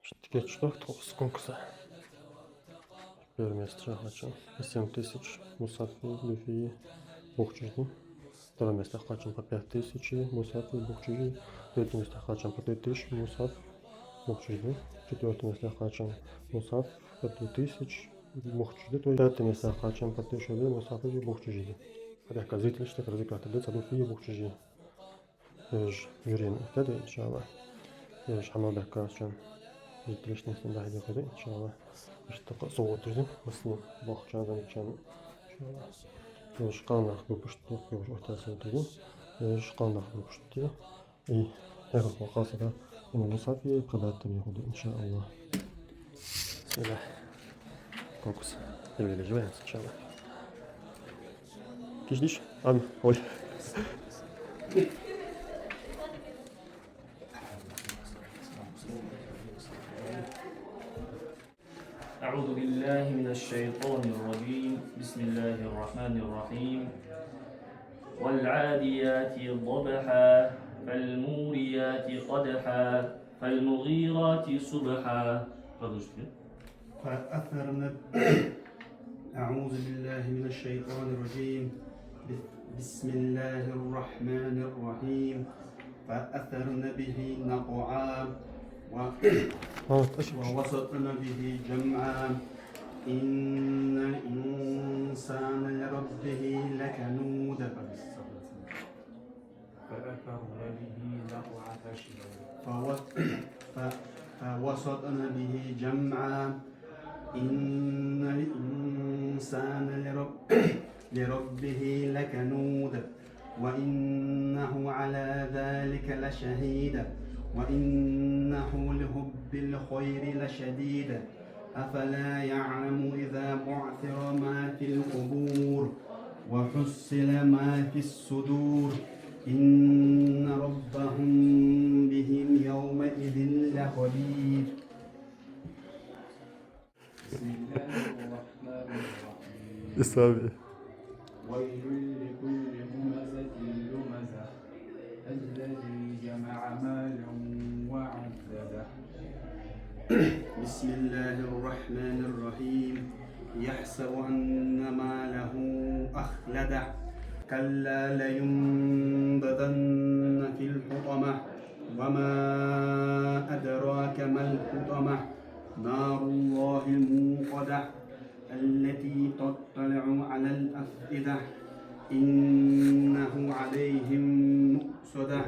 Штикетчик конкурса. Первое место хочу. 7000 Мусафи Люфи Бухчужди. Второе место хочу по 5000 Мусафи Бухчужди. Третье место хочу по 3000 Мусаф Бухчужди. Четвертое место хочу Мусаф по 3000 Бухчужди. Пятое место хочу по 1000 Мусафи Бухчужди. Порядка зрительских развлекательных лиц Люфи Бухчужди. Жюрин كده إن شاء الله. حمام بحكاشم جدلش نسمع ده كده إن شاء الله. مش تقص صوت جدي بس بخشى هذا كان إن شاء الله. مش قانا بوشتو يوش أحتاج صوتي. مش قانا بوشتي. إيه هذا هو خاصة إن المصافي قدرت بيهودي إن شاء الله. بسم الله. كوكس. يبي الجوين إن شاء الله. كيش ديش؟ هوي. أعوذ بالله من الشيطان الرجيم. بسم الله الرحمن الرحيم. والعاديات ضبحا فالموريات قدحا فالمغيرات صبحا. فأثرن. أعوذ بالله من الشيطان الرجيم. بسم الله الرحمن الرحيم. فأثرن به نقعا ووسطن به جمعا. إن الإنسان لربه لكنود. فأثرن به نقعا فوسطن به جمعا. إن الإنسان لربه لكنود. وإنه على ذلك لشهيد. وإنه لحب الخير لشديد. أفلا يعلم إذا بعثر ما في القبور وحصل ما في الصدور. إن ربهم بهم يومئذ لخبير. بسم الله الرحمن الرحيم. إسلامي. ويل لكل همزة لمزة الذي جمع مالا وعدده. بسم الله الرحمن الرحيم. يحسب أن ماله أخلده. كلا لينبذن في الحطمة. وما أدراك ما الحطمة. نار الله الموقدة التي تطلع على الأفئدة. إنه عليهم مؤصدة.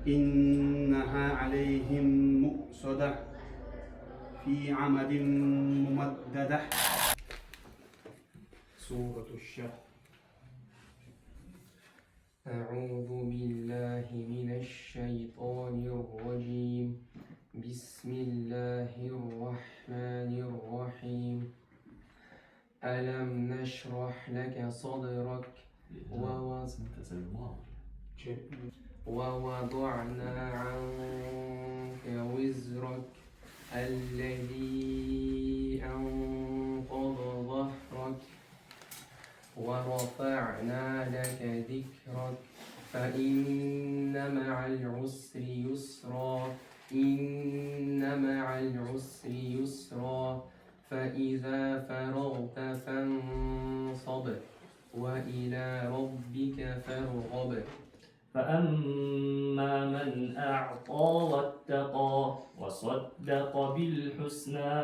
إنها عليهم مؤصدة في عمد ممددة. سورة الشهر. أعوذ بالله من الشيطان الرجيم. بسم الله الرحمن الرحيم. ألم نشرح لك صدرك ووضعنا عنك وزرك الذي أنقض ظهرك ورفعنا لك ذكرك فإن مع العسر يسرا. إن مع العسر يسرا. فإذا فرغت فانصب وإلى ربك فارغب. فأما من أعطى واتقى وصدق بالحسنى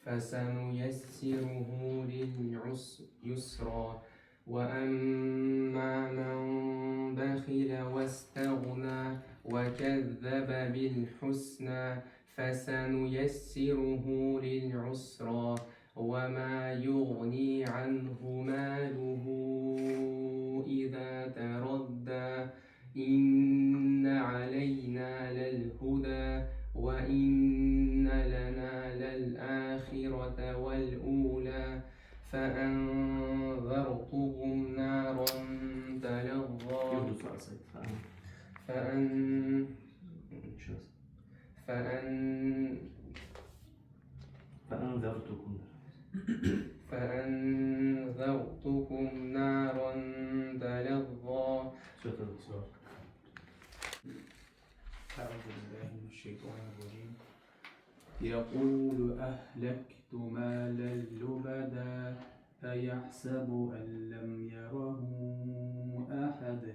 فسنيسره لليسرى. وأما من بخل واستغنى وكذب بالحسنى فسنيسره للعسرى. وما يغني عنه ماله إذا تردى. إن علينا للهدى وإن لنا للآخرة والأولى. فأنذرتكم نارا تلظى. فأنذرتكم نارا تلظى. أعوذ بالله من الشيطان الرجيم. يقول أهلكت مالا لبدا أيحسب أن لم يره أحد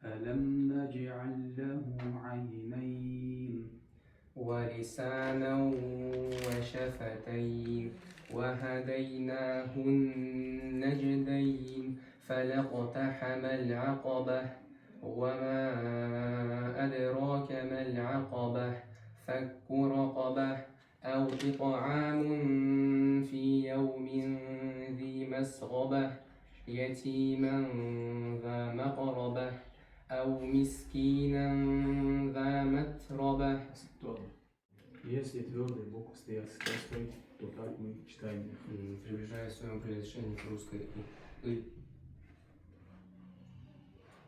ألم نجعل له عينين ولسانا وشفتين وهديناه النجدين فلاقتحم العقبة وما أدراك ما العقبة فك رقبة أو إطعام في يوم ذي مسغبة يتيما ذا مقربة أو مسكينا ذا متربة. Есть твердый букв с той, то как мы читаем их. Приближая в своем произношении к русской «ы»,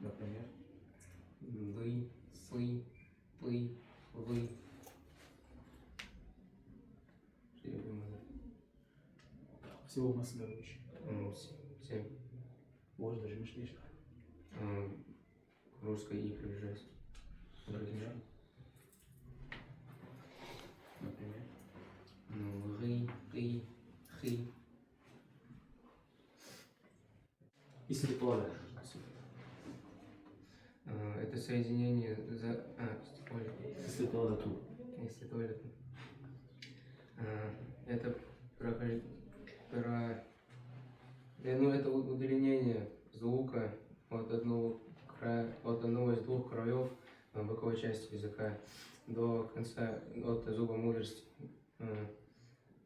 Например, «лы», «сы», «пы», «вы». Что я думаю? всего масса очень. 7. Может даже мощнейших. К русской «и» приближаясь. Например. Например. «Ры», «ы», «хы». استطالة. Это соединение за... استطالة. Если только... Это ну, это удлинение звука от одного из двух краев боковой части языка до конца, от зуба мудрости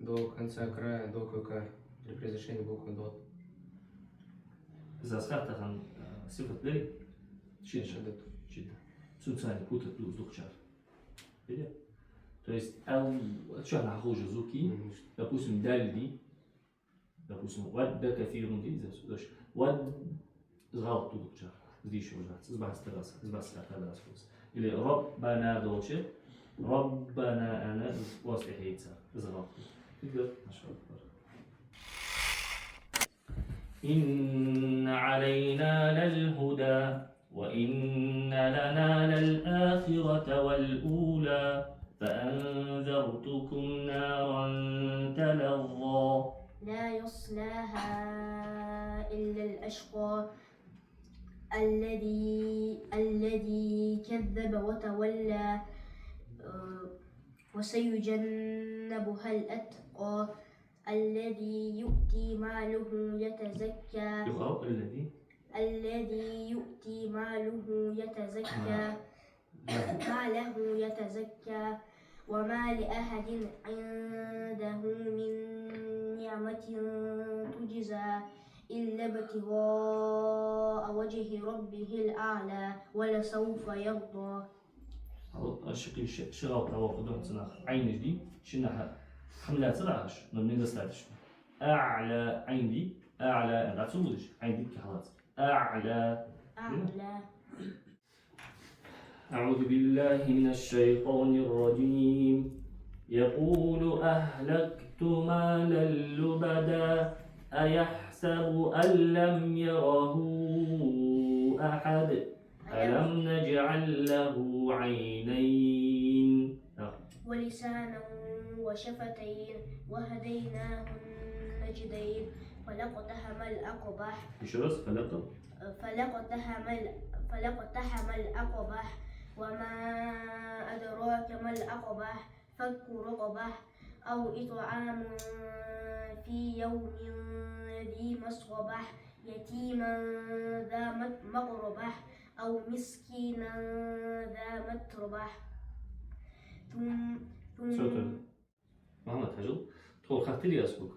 до конца края, до клыка при произношении буквы «дот». إذا أصبحت عن صفة لي شدة Шадат. شدة سلساني بوتة بلوز دوخشار видишь? То есть, что она хуже звуки, допустим, дальди, допустим, вадда кафирун ди, то есть, вад згал тут чар, здесь еще уже, сбастер раз, или раббана долче, раббана ана после хейца, згал. تقدر ما شاء الله. إن علينا للهدى وإن لنا للآخرة والأولى فأنذرتكم نارا تلظى لا يصلاها إلا الأشقى الذي كذب وتولى وسيجنبها الأتقى الذي يؤتي ماله يتزكى الذي يؤتي ماله يتزكى وما لأحد عنده من نعمة تجزى إلا ابتغاء وجه ربه الأعلى ولسوف يرضى. الشكل شغل توافدون صناخ عين دي شنها حملات صراحش نبني نستعدش أعلى عندي أعلى أنا أتصودش عندي كحلات أعلى أعوذ بالله من الشيطان الرجيم يقول أهلكت مالا لبدا أيحسب أن لم يره أحد ألم نجعل له عينين ولسانا وشفتين وهديناه النجدين فلاقتحم العقبة فلاقتحم العقبة وما أدراك ما العقبة فك رقبة أو إطعام في يوم ذي مسغبة يتيما ذا مقربة أو مسكينا ذا متربة ثم محمد هجل تقول خاطر لي أسبوع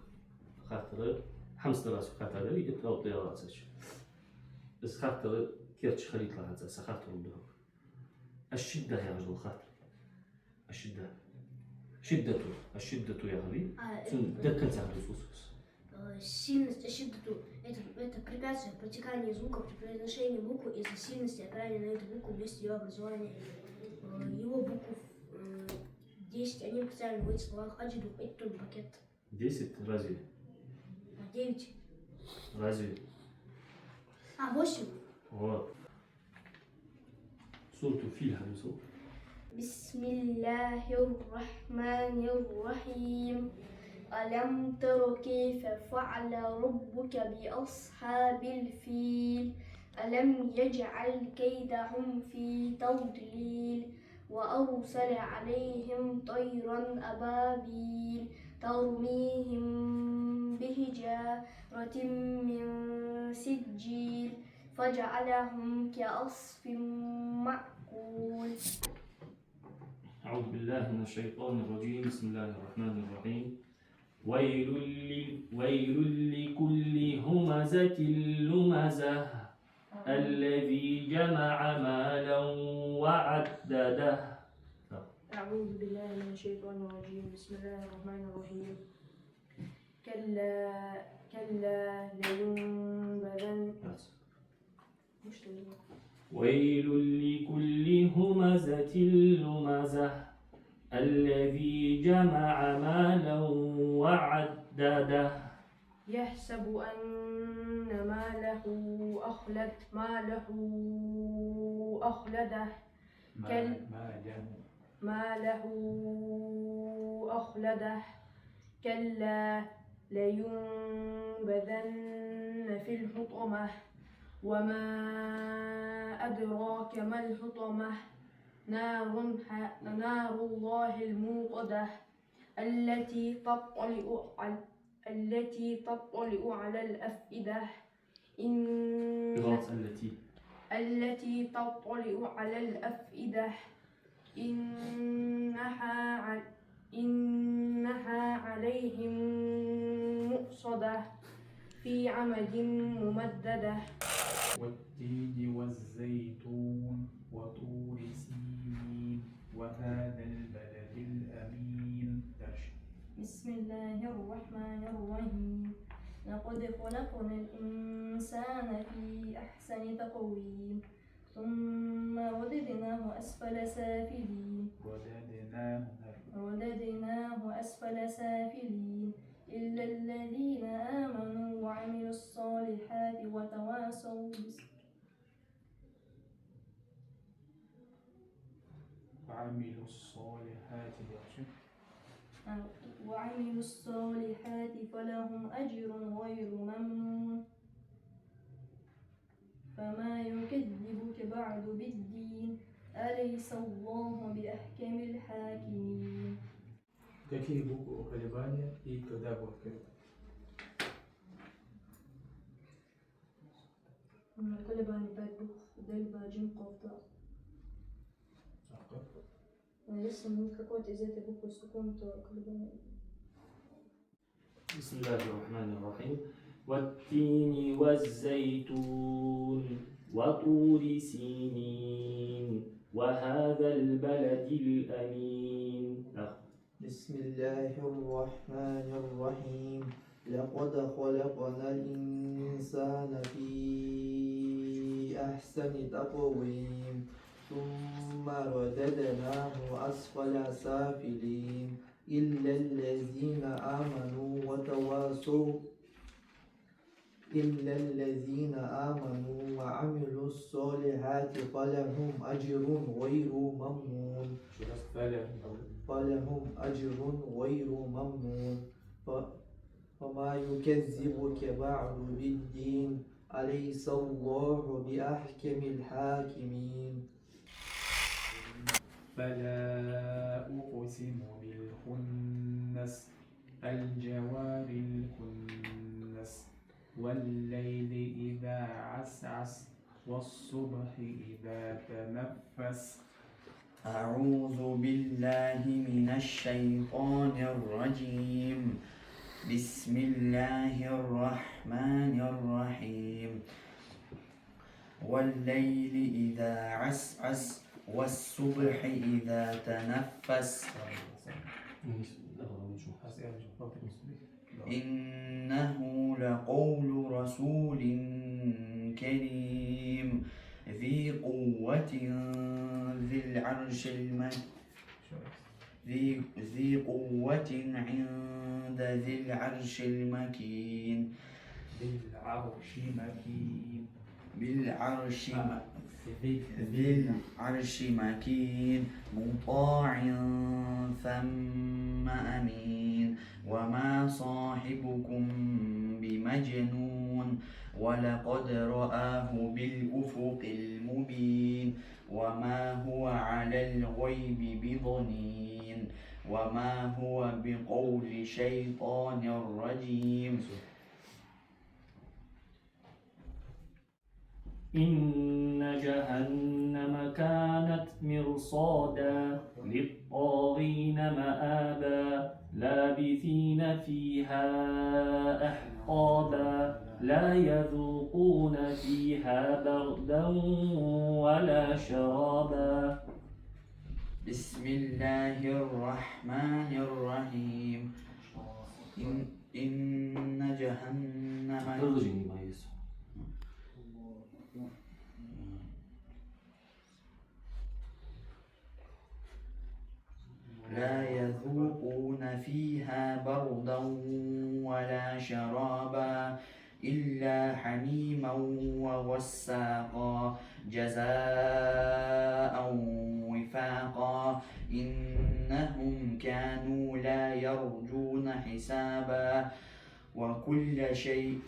خاطر حمس دراسة خاطر لي يتقول لي راسش بس خاطر كيرتش خليط لها زي خاطر الدهب الشدة يا رجل خاطر الشدة يا غالي دكن سهل الفصوص Сильность, ашиддату – это препятствие протекания звука при произношении буквы из-за сильности опирания на эту букву вместе ее образования. Его букв 10, они специально в этих словах аджиду, это только пакет. 10 разве? 9. Разве? 8. Вот. Сурту филь хадису. بسم الله الرحمن الرحيم ألم تر كيف فعل ربك بأصحاب الفيل ألم يجعل كيدهم في تضليل وأرسل عليهم طيرا أبابيل ترميهم بحجارة من سجيل فجعلهم كعصف مأكول. أعوذ بالله من الشيطان الرجيم. بسم الله الرحمن الرحيم. ويل لكل همزة لمزة الذي جمع مالا وعدده. أعوذ بالله من الشيطان الرجيم. بسم الله الرحمن الرحيم. كلا لينبذن. ويل لكل همزة لمزة الذي جمع مالا وعدده. يحسب أن ماله أخلده ماله أخلده كلا لينبذن في الحطمة وما أدراك ما الحطمة نار الله الموقدة التي تطلع على الأفئدة التي تطلع على الأفئدة إنها عليهم مؤصدة في عمد ممددة. والتين والزيتون وطور سينين وهذا البلد الأمين. بسم الله الرحمن الرحيم. لقد خلقنا الإنسان في أحسن تقويم ثم رددناه أسفل سافلين إلا الذين آمنوا وعملوا الصالحات وتواصوا فلهم أجر غير ممنون. فما يكذبك بعد بالدين أليس الله بأحكم الحاكمين. Какие буквы у колебания и когда будет колебание? Колебания 5 букв. Дель, ба, джим, коф, та. Если нет какой-то из этой буквы сукун, то колебание. بسم الله الرحمن الرحيم. والتين والزيتون وطور سينين وهذا البلد الأمين. بسم الله الرحمن الرحيم. لقد خلقنا الإنسان في أحسن تقويم ثم رددناه أسفل سافلين إلا الذين آمنوا وعملوا الصالحات فلهم أجر غير ممنون. فما يكذبك بعد بالدين أليس الله بأحكم الحاكمين. فلا أقسم بالخنس الجوار الكنس والليل إذا عسعس والصبح إذا تنفس. أعوذ بالله من الشيطان الرجيم. بسم الله الرحمن الرحيم. والليل إذا عسعس والصبح إذا تنفس. إنه لقول رسول كريم ذي قوة ذي قوة عند ذي العرش المكين. ذي العرش مكين مطاع ثم أمين وما صاحبكم بمجنون ولقد رآه بالأفق المبين وما هو على الغيب بضنين وما هو بقول شيطان رجيم إن جهنم كانت مرصادا للطاغين مآبا لابثين فيها أحقابا لا يذوقون فيها بردا ولا شرابا بسم الله الرحمن الرحيم إن جهنم ترجمي ما يسمع لا يذوقون فيها بردا ولا شرابا إلا حميما وغساقا جزاء وفاقا إنهم كانوا لا يرجون حسابا وكل شيء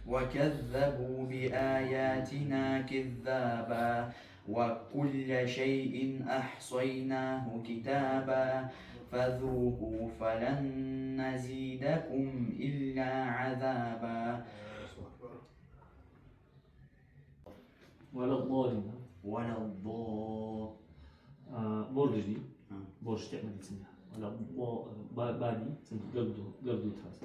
وكذبوا بآياتنا كذابا وكل شيء أحصيناه كتابا فذوقوا فلن نزيدكم إلا عذابا ولا الضالين ولا الضالين برج دي برج تعمل تسميها ولا بادي قردو تراس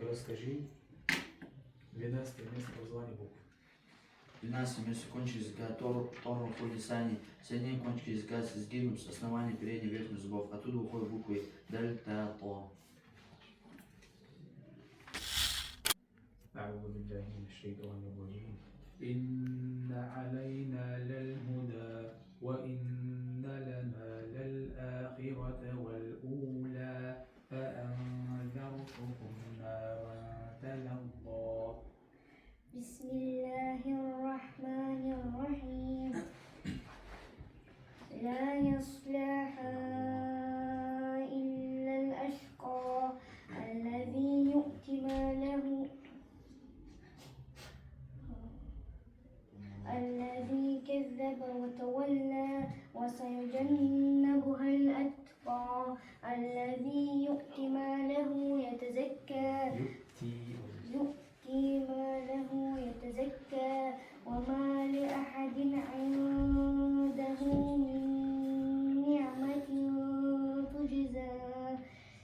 Расскажи 12 место образования букв. 12 место кончик языка, Тору по лисане, соединение кончика языка с изгибом с основания передних и верхних зубов. Оттуда выходят буквы Даль, Та, То. أعوذ بالله من الشيطان الرجيم إن علينا للهدى وإن لنا للآخرة والأولى فأنذرتكم نارا تلظى بسم الله الرحمن الرحيم لا يصلها إلا الأشقى الذي يؤتي ماله الذي كذب وتولى وسيجنبها الأتقى الذي يؤتي ماله يتزكى وما لأحد عنده من نعمة تجزى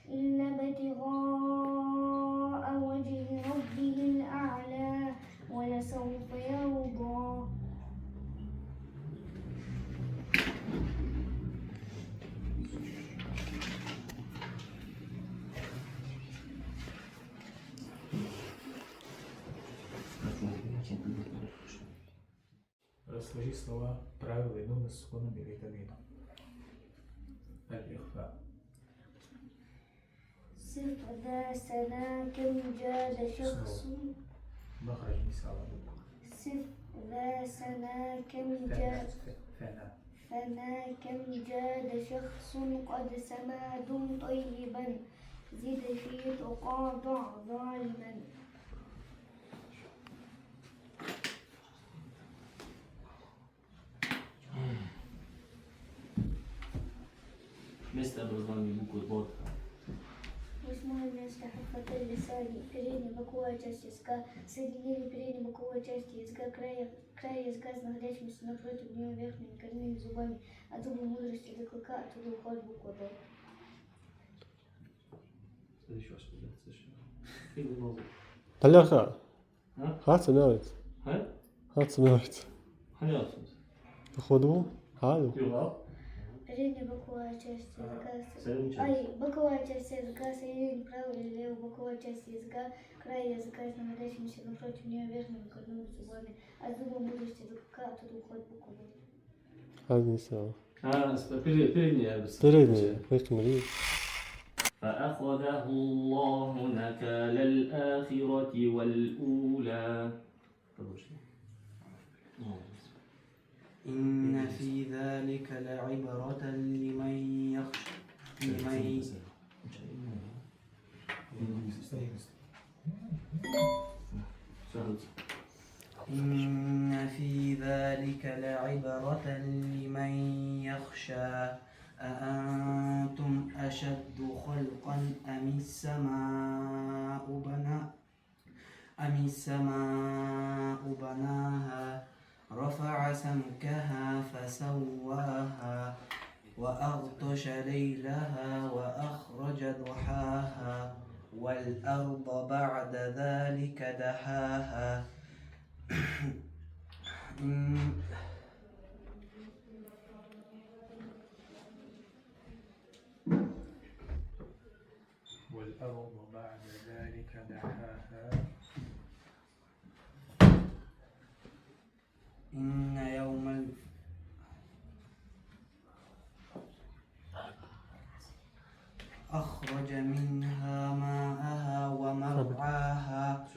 إلا ابتغاء وجه ربه الأعلى ولسوف يرضى Расскажи слова правила и нуна с суконом или тамином. الإخفاء. صف ذا سنا كم جاد شخص مخرج مثال صف ذا سنا كم جاد فنا كم جاد شخص قد سما دم طيبا زد في تقاطع ظالما место образования буквы Бот. Восьмое место حرف اللسان передняя боковая часть языка, соединение передней боковой части языка, края языка с находящимися напротив нее верхними коренными зубами, от зуба мудрости до клыка, оттуда уходит буква Б. Еще раз подать. طلعها ها؟ هات سمعت ها؟ هات سمعت حياته. تاخذهم هذا يغاب. Передняя боковая часть языка, Соединение. боковая часть языка, соединение правой или левой боковой части языка, край языка с находящимися напротив нее верхними коренными зубами, от зуба мудрости до клыка, оттуда уходит буква Б. Разница. передняя. Передняя. Поэтому ли? فأخذه الله نكال الآخرة والأولى. إن في ذلك لعبرة لمن يخشى إن في ذلك لعبرة لمن يخشى أأنتم أشد خلقا أم السماء بناها رفع سمكها فسواها وأغطش ليلها وأخرج ضحاها والأرض بعد ذلك دحاها والأرض بعد ذلك دحاها إن يوم أخرج منها ماءها ومرعاها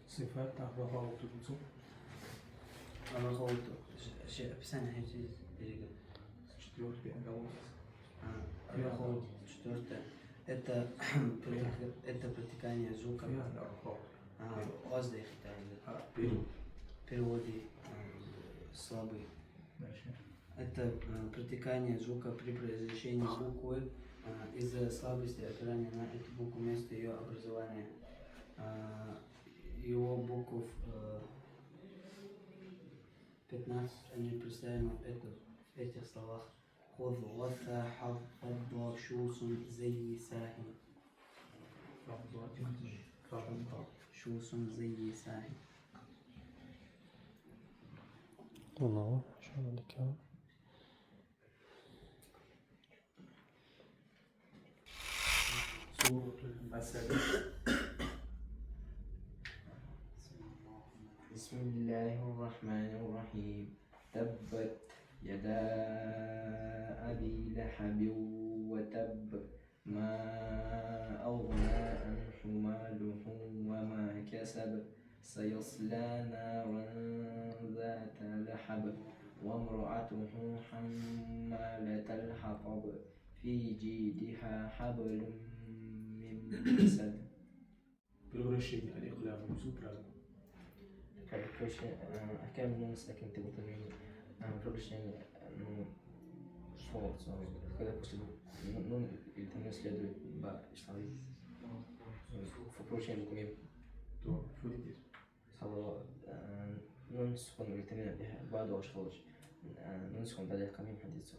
صفات الرغوة تلزم الغوط بسنة هيك четвертый оголос. الغوط четвертое это протекание звука воздух переводы слабый. Это протекание звука при произношении буквы из-за слабости опирания на эту букву вместо ее образования. Его букв 15, они представлены в этих словах. خذ وثى حظ شوس زي ساهن شوس زي ساهن. الله شو عندك؟ سورة المثل. بسم الله الرحمن الرحيم. تبت يدا أبي لهب وتب ما أغنى عنه ماله وما كسب سيصلى نارا ذات لهب وامرأته حمالة الحطب في جيدها حبل من مسد. Превращение الإقلام в звук разум. أحكام النون ساكن تبطل превращение слова, когда после нун или там не следует ба и славы. В превращение буквы То фуридис. слова нун сукон или там не ба до ашхалж нун сукон далее камим حديث.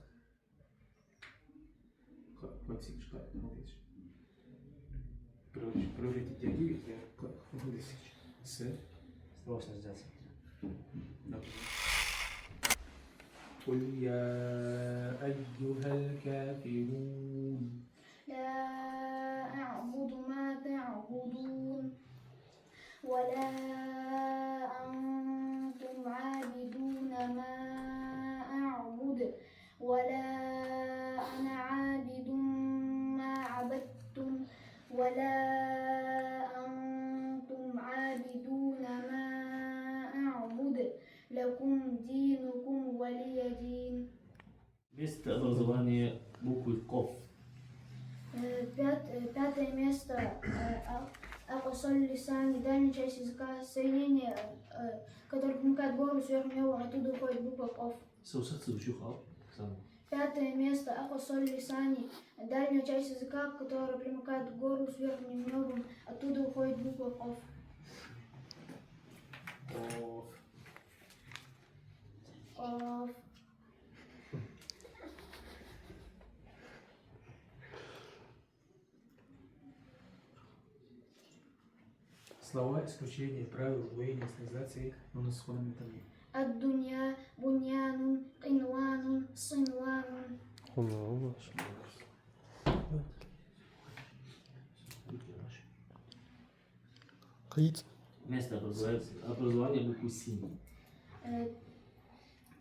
Классик что смотришь. Превратить диагиз я фуридис. С. Сложно сделать. قل يا أيها الكافرون لا أعبد ما تعبدون ولا أنتم عابدون ما أعبد ولا أنا عابد ما عبدتم ولا أنتم عابدون ما أعبد لكم دينكم ولي دين. Место образования буквы КОФ. Пятое место. Акосоль лисани, дальняя часть языка, соединение, которое примыкает горло сверху него, оттуда уходит буква КОФ. Пятое место. Акосоль лисани, дальняя часть языка, которая примыкает к горлу сверху него, оттуда уходит буква КОФ. КОФ. Слова исключения правил удвоения стилизации, но на сходном методе. الدنيا بنيان قنوان صنوان. الله قيت. Место образования буквы СИН.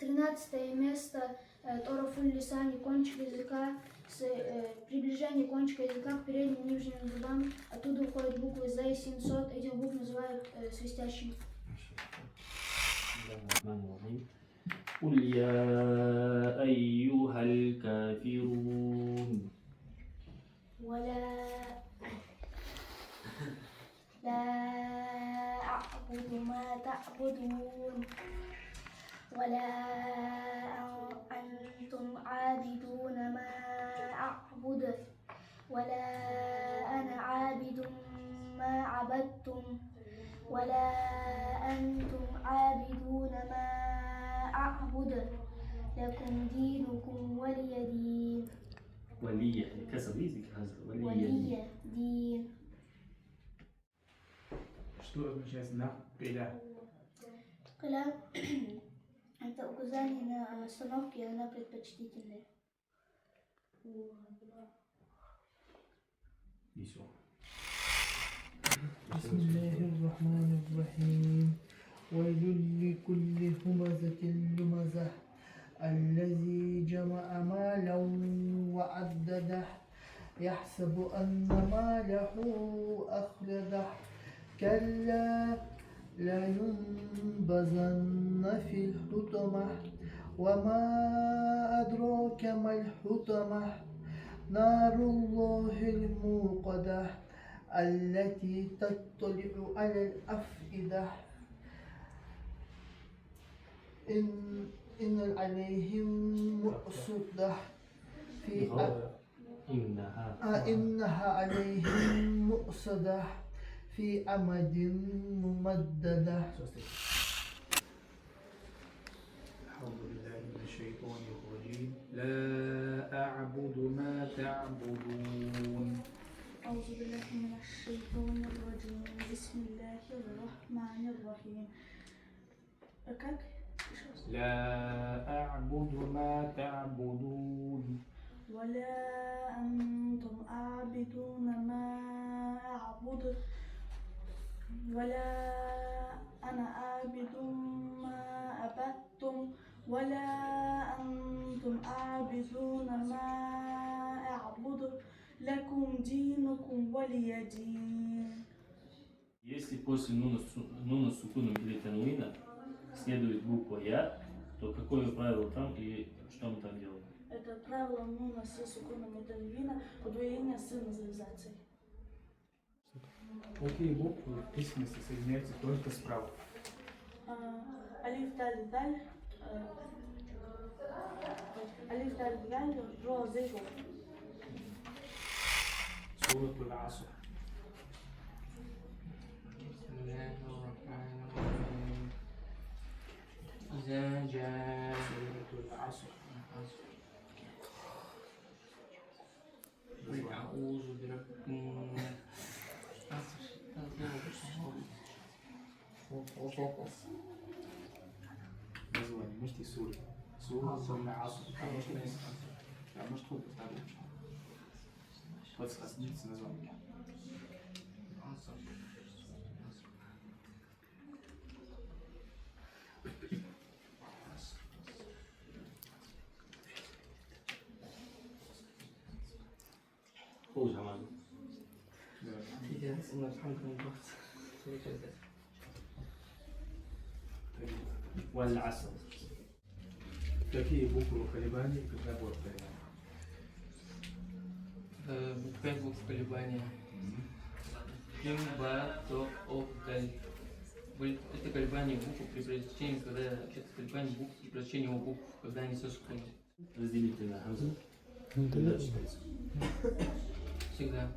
13 место Торфуль Лисани, кончик языка, приближение кончика языка к передним и нижним зубам. Оттуда уходят буквы З и Син, Сот. Этих букв называют свистящими. قل يا أيها الكافرون. لا أعبد ما تعبدون ولا أنتم عابدون ما أعبد ولا أنا عابد ما عبدتم ولا أنتم عابدون ما أعبد لكم دينكم ولي دين. ولي كسر يزك هذا ولي دين. Что означает знак «пиля»? Кля – это указание на остановки, и она предпочтительная. И все. بسم الله الرحمن الرحيم. ويل لكل همزة لمزة الذي جمع مالا وعدده يحسب أن ماله أخلده كلا لينبذن في الحطمة وما أدراك ما الحطمة نار الله الموقدة التي تطلع على الأفئدة إن عليهم مؤصدة في إنها عليهم مؤصدة في أمد ممددة. أعوذ بالله من الشيطان الرجيم. لا أعبد ما تعبدون. أعوذ بالله من الشيطان الرجيم. بسم الله الرحمن الرحيم. Как? لا أعبد ما تعبدون ولا أنتم عابدون ما أعبد ولا أنا عابد ما عبدتم ولا أنتم عابدون ما أعبد لكم دينكم ولي دين. Если после нуна сукуном или тануина следует буква Я, то какое правило там и что мы там делаем? Это правило нуна с сукуном и танвина, удвоение с назализацией. Какие буквы в письменности соединяются только справа? Алиф, даль, даль, алиф, даль, даль, ро, зей, ро. Суратуль Аср. بسم الله الرحمن الرحيم. إذا جاء Суратуль Аср. قل أعوذ برب الناس. Название. Может и сура. Суратуль Аср. А может хоть поставить. Подсказывается название. Хуже, Аман. والعصر. Какие буквы колебания, когда будут колебания? 5 букв колебания. Ким, ба, то, о, даль. Это колебание букв при прочтении, когда это колебание букв при прочтении букв, когда они сосукуны. Разделите на хамзу. Всегда.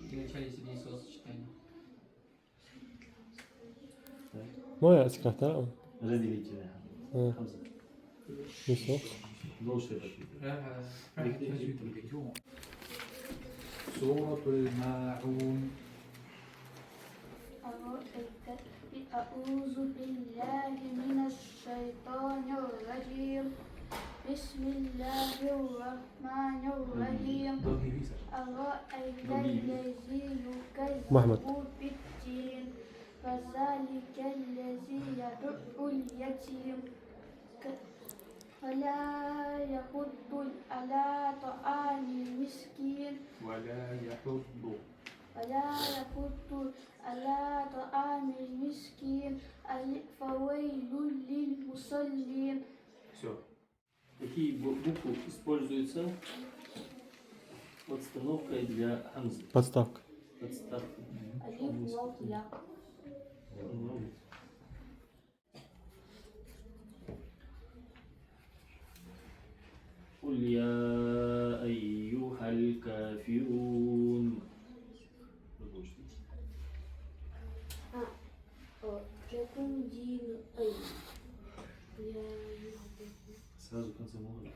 В начале и середине словосочетания. ما يأتيك احترام Разделите на хамзу. يسوق Больше Суратуль Маун. أعوذ بالله من الشيطان الرجيم. بسم الله الرحمن الرحيم. أرأيت الذي محمد. يكذب بالدين فذلك الذي يدع اليتيم ولا يحض على طعام المسكين ولا يحض على طعام المسكين فويل للمصلين. Все. Какие буквы используются подстановкой для хамзы? Подставка. Подставка. ألف واو ياء. قل يا أيها الكافرون. لكم دين أي. Сразу в конце муха.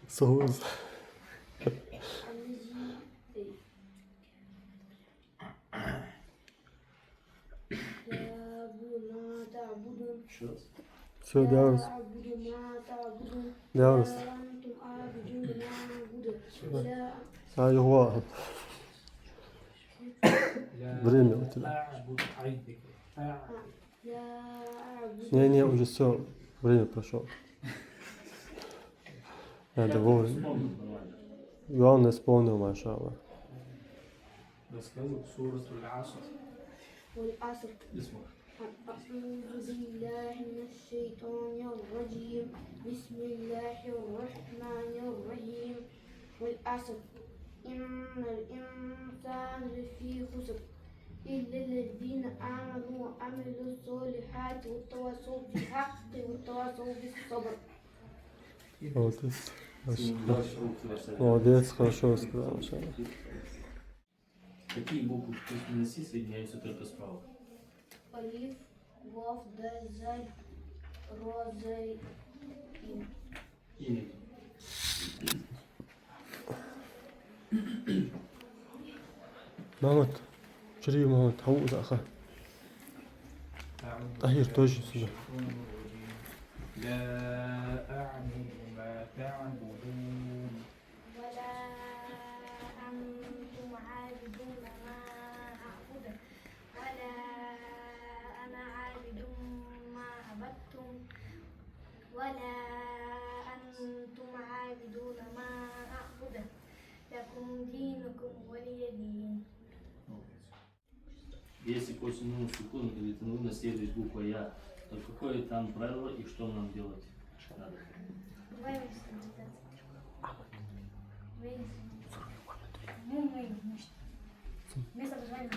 Соус. الذي أي. ما تعبدون. Еще раз. Все, devam. أعبد ما تعبدون. Devam. أنتم عابدون ما أعبد. ولا Sadece هو время у тебя. أعبد عيدك. لا أعبد. Не, уже все, время прошло. Это вовремя. Вспомнил нормально. Главное исполнил, машаллах. рассказывал сурат Аль-Аср. والعصر. Бисмилlah. أعوذ بالله من الشيطان الرجيم. بسم الله الرحمن الرحيم. والعصر إن الإنسان لفي خسر إلا الذين آمنوا وعملوا الصالحات وتواصوا بالحق وتواصوا بالصبر. Молодец. Дальше руки ваши. Молодец, хорошо сказал, машаллах. Какие буквы в письменной си соединяются только справа? ألف واو دال زاي را زاي إن. Имя. محمد شريف محمد حوز أخاه طهير توجه سنة لا أعلم ما تعبدون ولا أنتم عابدون ما أعبد ولا أنا عابد ما عبدتم ولا أنتم عابدون ما أعبد لكم دينكم ولي دين. Если после нуна сукун или нуна следует буква Я, то какое там правило и что нам делать надо? Вместо названия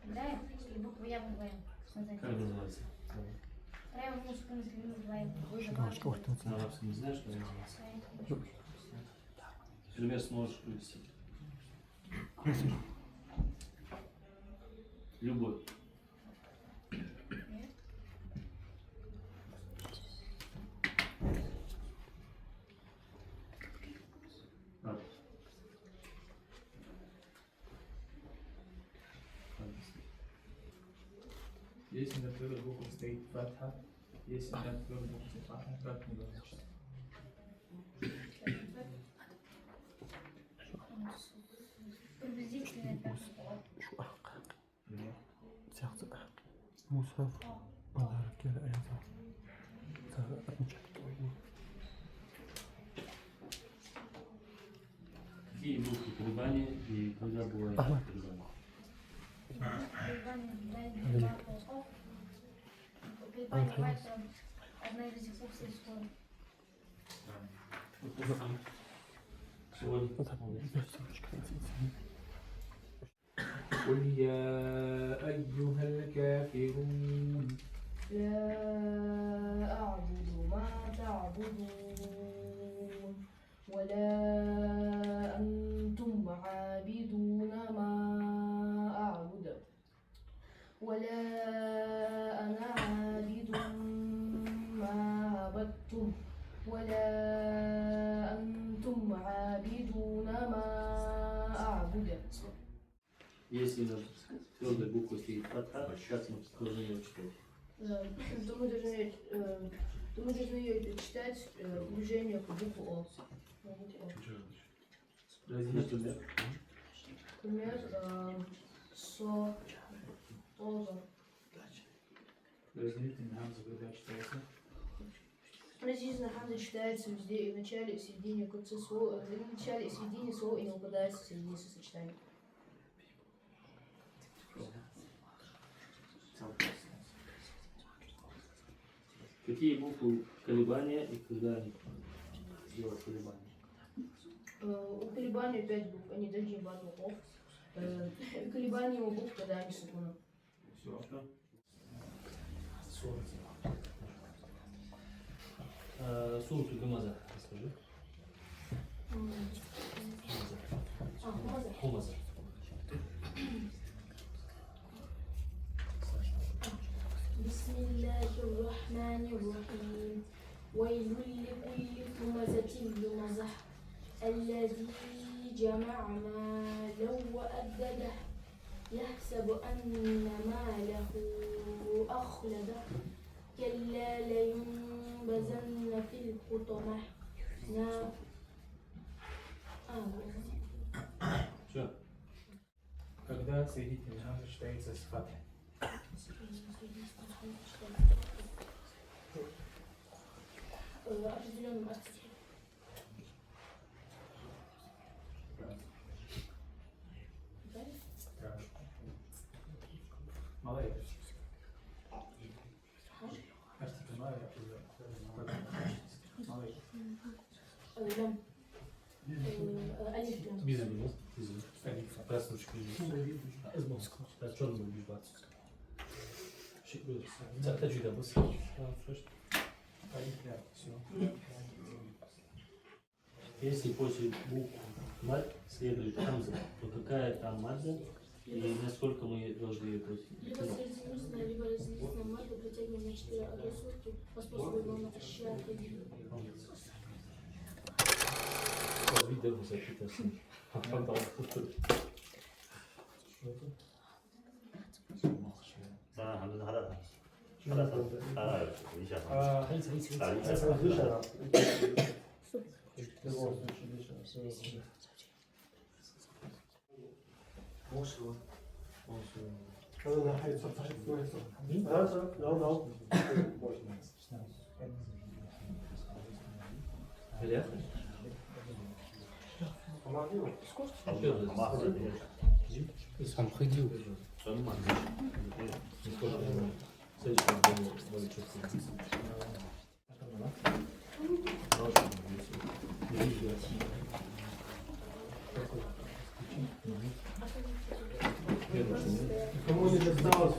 выбираем, и букву Я выбираем. Как называется? Прямо в музыку называем. На арабском не знаешь, что называется? Пример сможешь привести? Любой. Ладно. Если на первой букве стоит фатха, если на первой букве фатха, как не говорится? Приблизительно так. сердце мусав подарок кера это отмечать твою. Какие буквы колебания и когда бывает колебания? Колебания это одна из этих функций исхода. Сегодня. قل يا أيها الكافرون لا أعبد ما تعبدون ولا أنتم عابدون ما أعبد ولا أنا عابد ما عبدتم ولا أنتم عابدون ما أعبد. Если на твердой букве стоит фатха, сейчас мы должны ее читать. То мы должны ее читать движение по букву О. Например, Например, со, оза. разделительный гамза когда читается? Прецизно хамза читается везде и в начале, и в середине, в конце слова, в начале и в середине слова и не упадается в середине сочетания. Какие буквы колебания и когда они делают колебания? У колебания 5 букв, они также в букв. Колебания у букв, когда они сукуна. Все. Суру Гамаза, расскажи. Хумаза. بسم الله الرحمن الرحيم ويل لكل همزة لمزة الذي جمع مالا وأدده يحسب أن ماله أخلده كلا لينبذن في الحطمة Все. Когда соединительный жанр считается сифатом? определенным акте. Малая. Кажется, малая. Малая. لم ألف لم Bizim bunu. Bizim. Biraz uçuk bir Ben çok mu bir bat. Şey böyle. Zaten cüda bu. Если после букв мад следует хамза, то какая там мадда и насколько мы должны ее либо соединительная, либо разделительная мадда притягиваем на 4 отрисовки по способу имама Аш-Шафии. Видео запитаться. Сам ходил. Кому не досталось,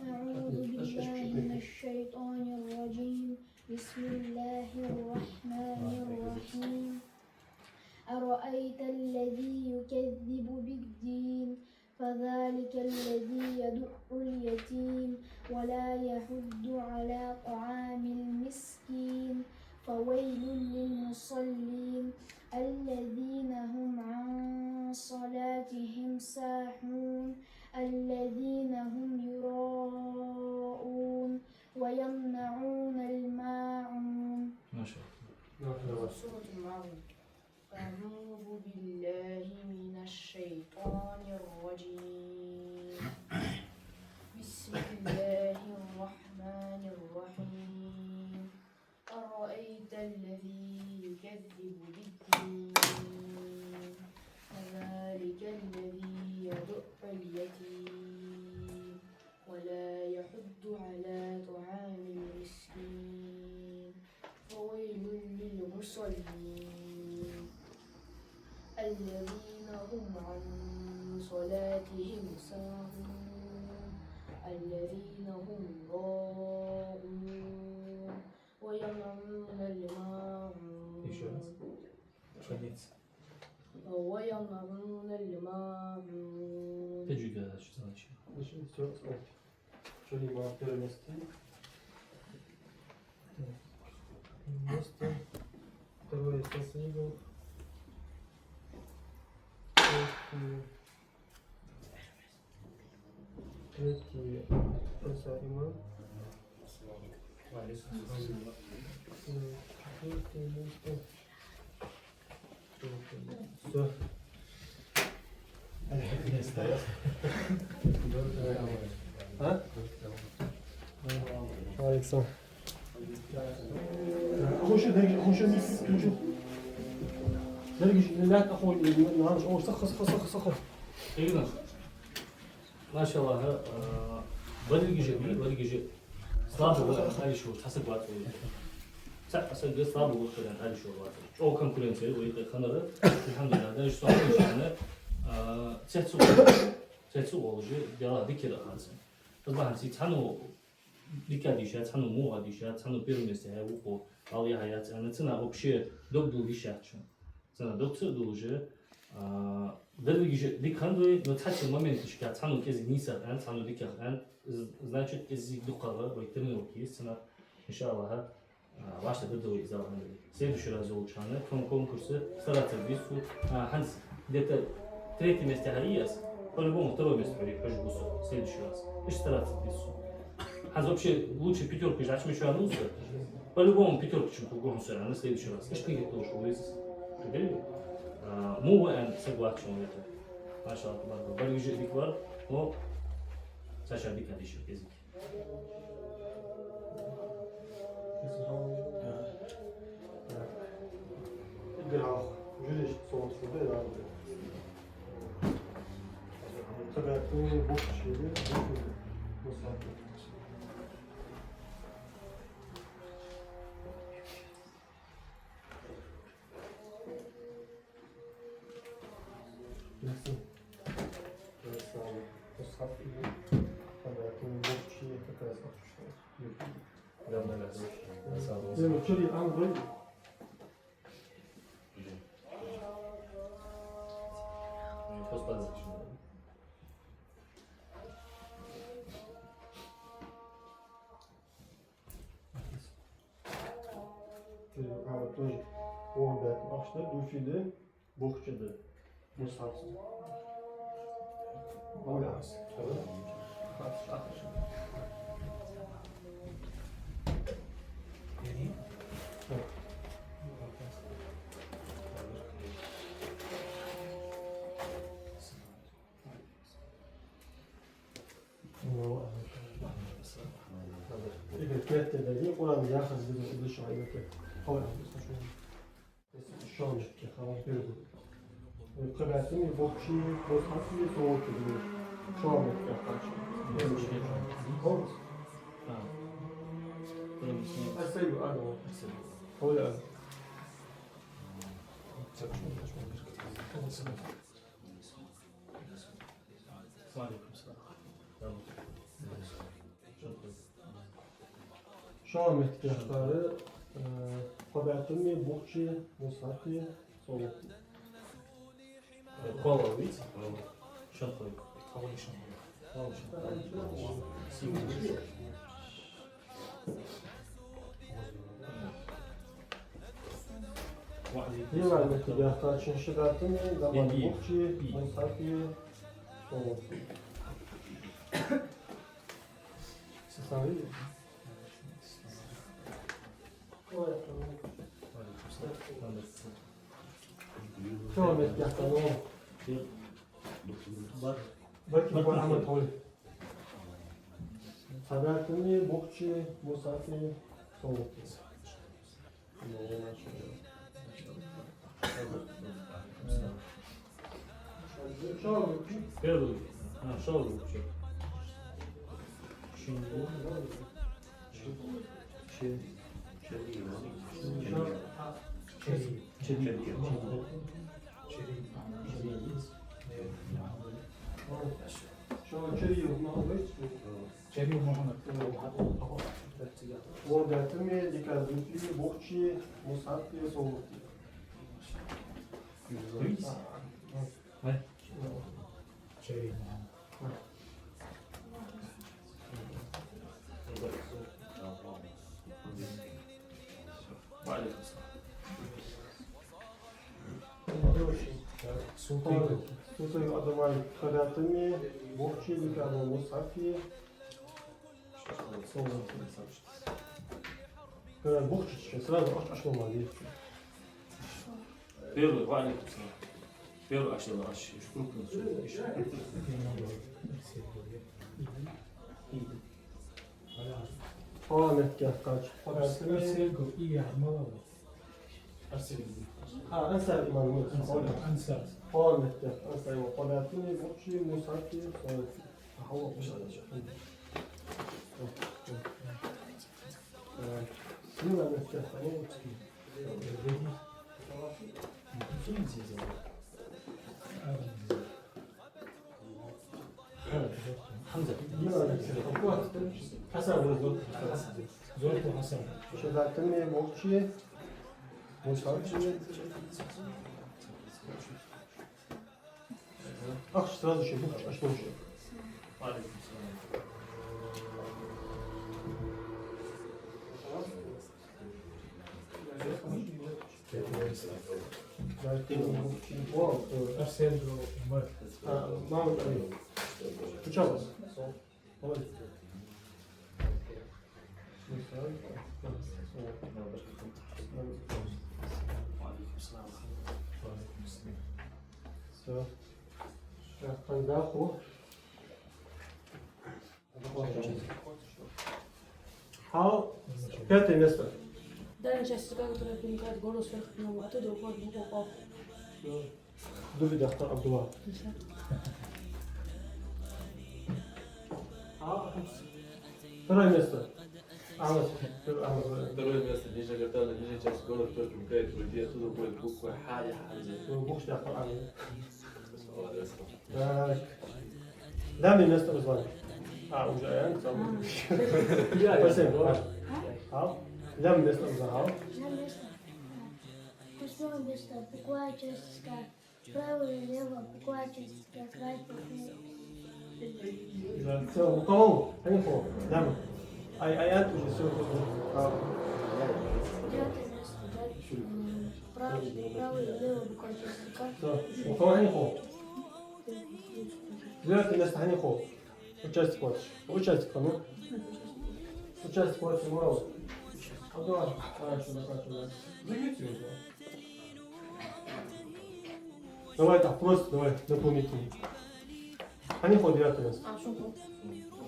أعوذ بالله من الشيطان الرجيم بسم الله الرحمن الرحيم أرأيت الذي يكذب بالدين فذلك الذي يدع اليتيم ولا يحض على طعام المسكين فويل للمصلين الذين هم عن صلاتهم ساهون الذين هم يراءون ويمنعون الماعون. ما شاء الله. سورة المعون. أعوذ بالله من الشيطان الرجيم بسم الله الرحمن الرحيم أرأيت الذي يكذب بالدين فذلك الذي يدع اليتيم ولا يحض على طعام المسكين فويل للمصلين الذين هم عن صلاتهم ساهون الذين هم راءون ويمنعون الماعون ويمنعون الماعون. Тежи когда что значит? Все, смотрите. Что-либо перенести. Место. Второе книгу. تركي سائمة ها؟ عليك السلام. خش لا تقول سخر إيه ما شاء الله بدري جي صعب هاي شو حسب وقت أصل صعب وقت هاي شو وقت أو كونكورنسي ويقي خنرة الحمد لله ده شو صار يعني تحسوا وجه بيلا ذكر هذا طبعا سي تحنو ديكاديشات تحنو مو هاديشات تحنو بيرميس هاي وقو على حياة أنا تنا вообще добду вещачу تنا доктор дулже دик хандуи но тхачи момент ишка тхану кези ниса ан тхану диках ан значит кези дукава ወይ тренировки тна иншаллах ваша додо изалханды следующий раз улучшаны конкурсы стараться вису ханс где-то третье место Харияс по-любому второе место Хажбусу в следующий раз и стараться вису ханс вообще лучше пятерку жачим еще одну по-любому пятерку чем по-другому на следующий раз и шпиги тоже увезes مو وين سقوات شو ميته ما شاء الله تبارك الله بريج ديكوار مو ساشا ديك هذه شو كذي اقرا جوجي صوت فضيلة تبعتني بوك شيء Merci. Das hat ihn von der Kommunikation как раз отошел. Я учили английский. Тоже он бэк ашты, дуфиды, бухчыды. Мусатсın. Olmaz. إذا كانت تدريب ولا ياخذ بدو شوية كده. هو شلون خلاص بيرجع. Превратим в общий пространстве соответствие. Шоу я хочу. Асаю, ано. Оля. Шоу мехтехтары. Превратим в общий пространстве соответствие. Кола видите? Шампунь. Диван на тебя очень широтный, давай бухчи, высокие, солнце. Составили? شو عم يحكوا بركي بقول عمل طول سبعتني بوكشي موسافي صوتي شو Первый. Шоу вообще. Черри можно Вот это мне диказуфи, бухчи, мусафи, солоти. черри. Сутый Адамай Харятами, Бухчи, Ликану Мусафи. Бухчи, сразу ошел молитву. Первый, валикум салам. Первый ашел аши. Крупный суд. Ahmet Gahkaç. Harятами. Ansar İmamı. Ansar. Ahmet Gahkaç. Ansar İmamı. Harятами, Bухчи, Мусафи. Сил Ahmet Gahkaç. حمزة. حسن ورزق. زرت حسن. Harятами, Bухчи, Мусафи. Ах, сразу же Бухчи, а что еще? وعليكم السلام. Арсен Умар. Мама, Почалось. Молодец. وعليكم السلام. Все. Кандидату. Хау. Пятое место. Дальняя часть языка, которая проникает в горло сверху к нему, оттуда уходит буква О. Дубида Абдулла. Второе место. Ахмад. Второе место, нижняя гортана, нижняя часть горла, которая примыкает к груди, оттуда уходит буква Ха и Хамза. Бухчи Так. Дай мне место название. Уже Аян, сам. Спасибо. Хау. Дай мне место название. На место. Восьмое место. Буква часть языка. Право и лево. Буква часть языка. Край буквы. Все, у кого? Поехал. Дай мне. Аян уже все. Девятое место. Право и лево. Буква часть языка. Все. У кого Ханихо? Девятое место Ханихо. Участник матча. Участник, ну. Участник матча мало. Давай. Давай так, просто давай, дополнительный. Ханихо девятое место. Шугу.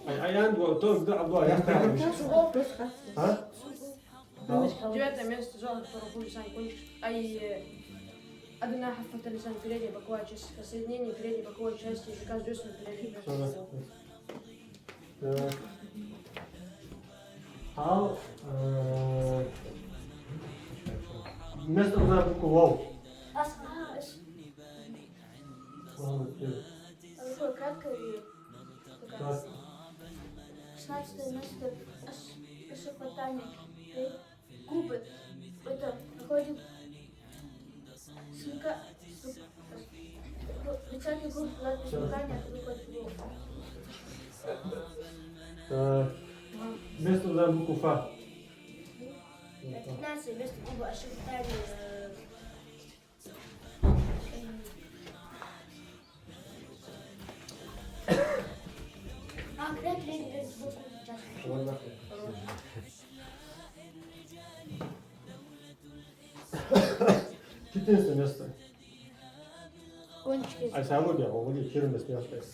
Аян, то, да, Абдулла, я правильно. Шугу плюс Х. А? Девятое место зона, которое будет лисан кончик. Одна хафта лисан передняя боковая часть языка. Соединение передней боковой части языка с дёснами передней части. Так. Хау. Место на букву Вау. Такое краткое и Так. 16 место Ашапатани. Губы. Это находит слегка 30 групп платное дыхание, выходит в Так. Место на букву Фа. 15 место губы Ашапатани. Кряк лезет в букву сейчас. Вот нахуй. 14 место. Кончики. А самое главное, он будет первое место остается.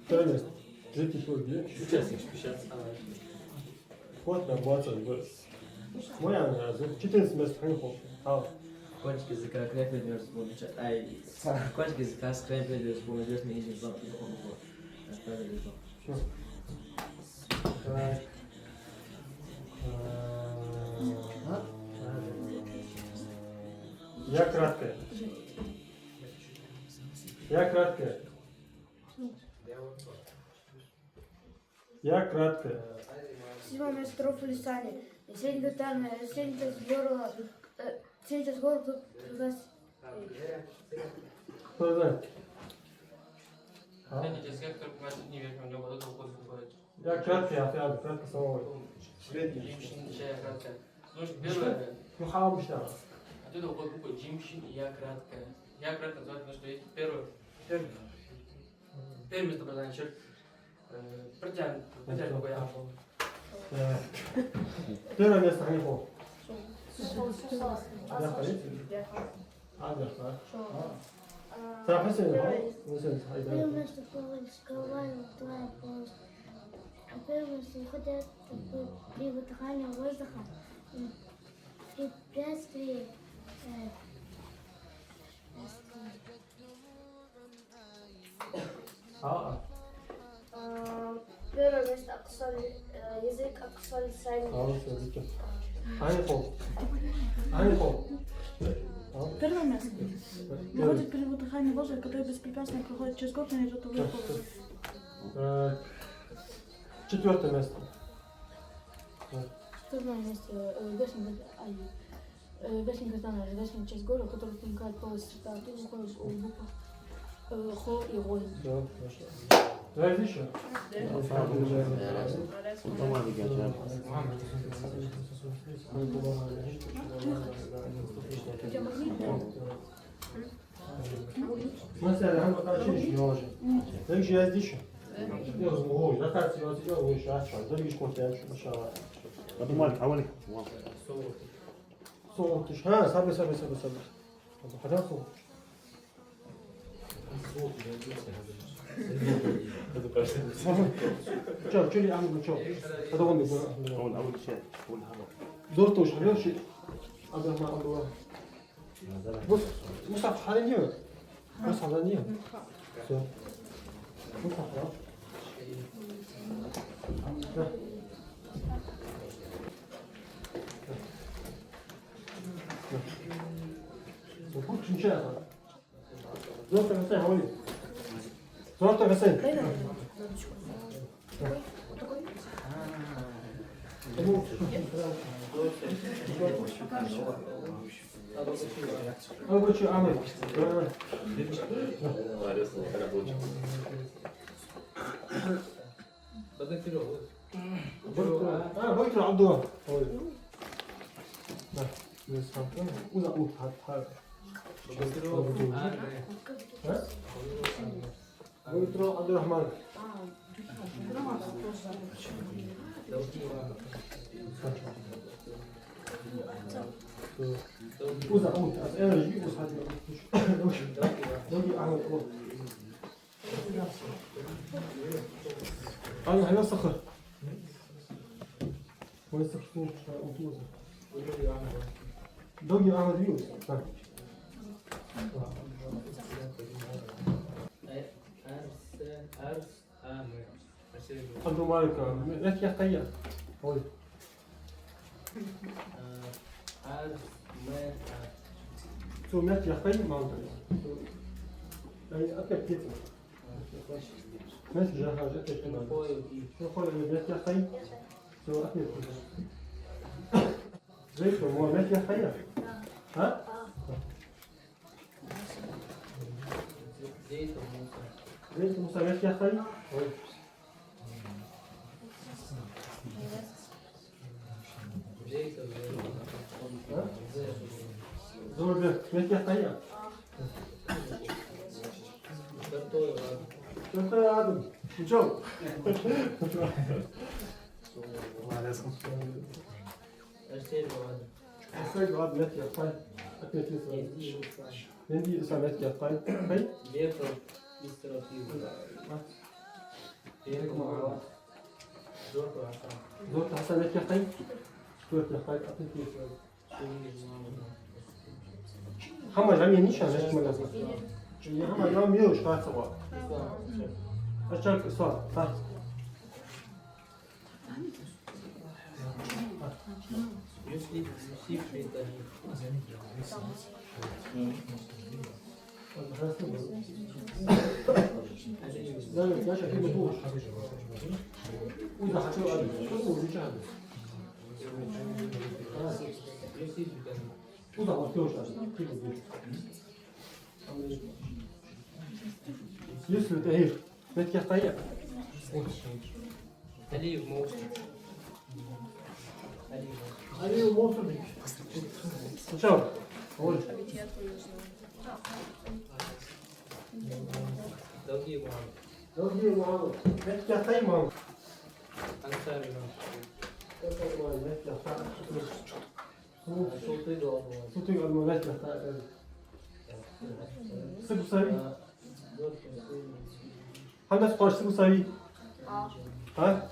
Второе место. Житель где? Участник, сейчас. Вот на 20 год. Моя 14 место Ханихо. Хау. Кончик языка крепит между собой. Кончик языка скрепит между собой, между нижним зоном. Все. Так. Я краткая. Я краткая. Я краткая. Седьмое место Рофу Лисани. Средняя гортанная, средняя часть горла. Средняя часть горла тут у нас. Кто знает? Средняя часть языка, который помогает не верхнему небу, оттуда уходит буква Я краткий, а ты кратко самого. Средний. Нижняя краткая. Слушай, первое. Ну, хау мечта. Отсюда уходит буква Джимшин и Я краткая. Я краткая называется, потому что есть первое место образования черт. Протянут буква Я. Первое место Ханифов. Первое место разговаривал твоя полость. Первое место выходит при выдыхании воздуха. Препятствие. Первое место язык аксуализации. Первое место. Выходит при выдыхании воздуха, который беспрепятственно проходит через год на ротовую полость. Четвертое место. Второе место верхний гортань, верхняя часть горла, которая проникает в полость рта. Тут выходит буква Хо и Рой. Да, хорошо. Давайте еще. Mesela hem karşı iş yoğun. Ne iş yazdı işi? Yok, o ya karşı yazdı ya o iş aşağı. Da iş kontrol aşağı. Hadi mal, havale. Soğuk tuş. Ha, sabır. Hadi soğuk. شوف شو اللي عمله شوف هذا هو اللي هو اول شيء هو الهواء دورته وش غير شيء قبل ما اقول بص مصعب حاليا مصعب حاليا مصعب وكل شيء شاطر دورته غسيل حوالي دورته غسيل أول شيء عمل بكرة عبدالله بكرة عبد الرحمن وزع أوت أنا جيب وصحتي دوجي أعمل أوت أنا هنا صخر وين صخر أوتوزة دوجي أعمل فيوز عبد المالك لا تيقيا قول شو مات يقي ما أي أكيد كده مات جاها جت كده شو قول مات يقي شو أكيد كده زيت مو مات يقي ها زيت موسى مات يقي زور ده ماشي حقيقة شوف يا عادل شوف السيد بعد ماشي حقيقة أكيد عندي اسمه ماشي حقيقة هاي بيتر زور حسن ماشي حقيقة شوف حقيقة أكيد 한번 잠이 니셔 내시면 되고 이 한번 좀 미워 싶어서 봐. 어쩔 수 없어. 다. 나는 다시 기분 좋아. 우리가 같이 와도 우리 잘. 우리가 어떻게 오셔? يسلو تهير بيت يحتاج أليف موسى أليف موسى شوف Ой. Долгие мамы. Долгие мамы. Это тебя тай мама. Ансар имам. Это нормально, это тебя тай. Султы голову. Сутый нормально, это тебя тай. Сыгу сави. Хандас паш сыгу сави. Ha?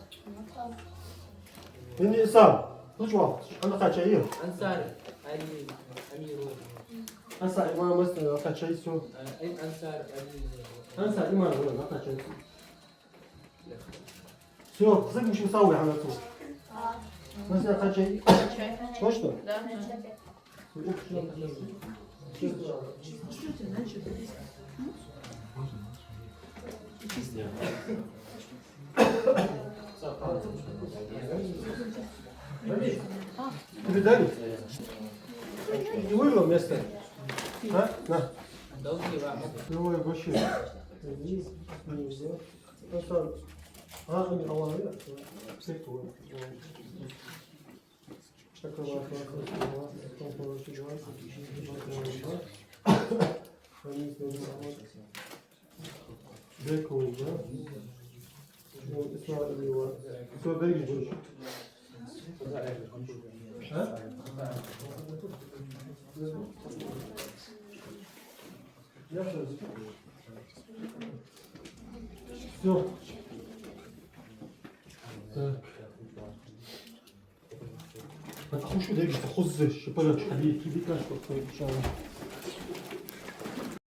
Beni sağ. Tutma. Ana kaçayı. Ансар. Али. Амиру. Asa imam mesela kaçayı su. Ансар. Али. Asa imam wala kaçayı su. Все, зык مش مسوي على طول. مثلا kaçayı. Hoş mu? Да. Тебе дали? Не вывел место? А? На. Долгие мамы. Ой, вообще. Ağzını havaya yüksek tuğla. Çakılar var, kontrolcü var, var. Hani sözüm var. Beko var. Bu İsrail'i var. Sözleri gidiyor. Ha? Yapıyoruz. Все. Так. ما تخشوا ده يجي تخز الشباب الحديد كيف كان شو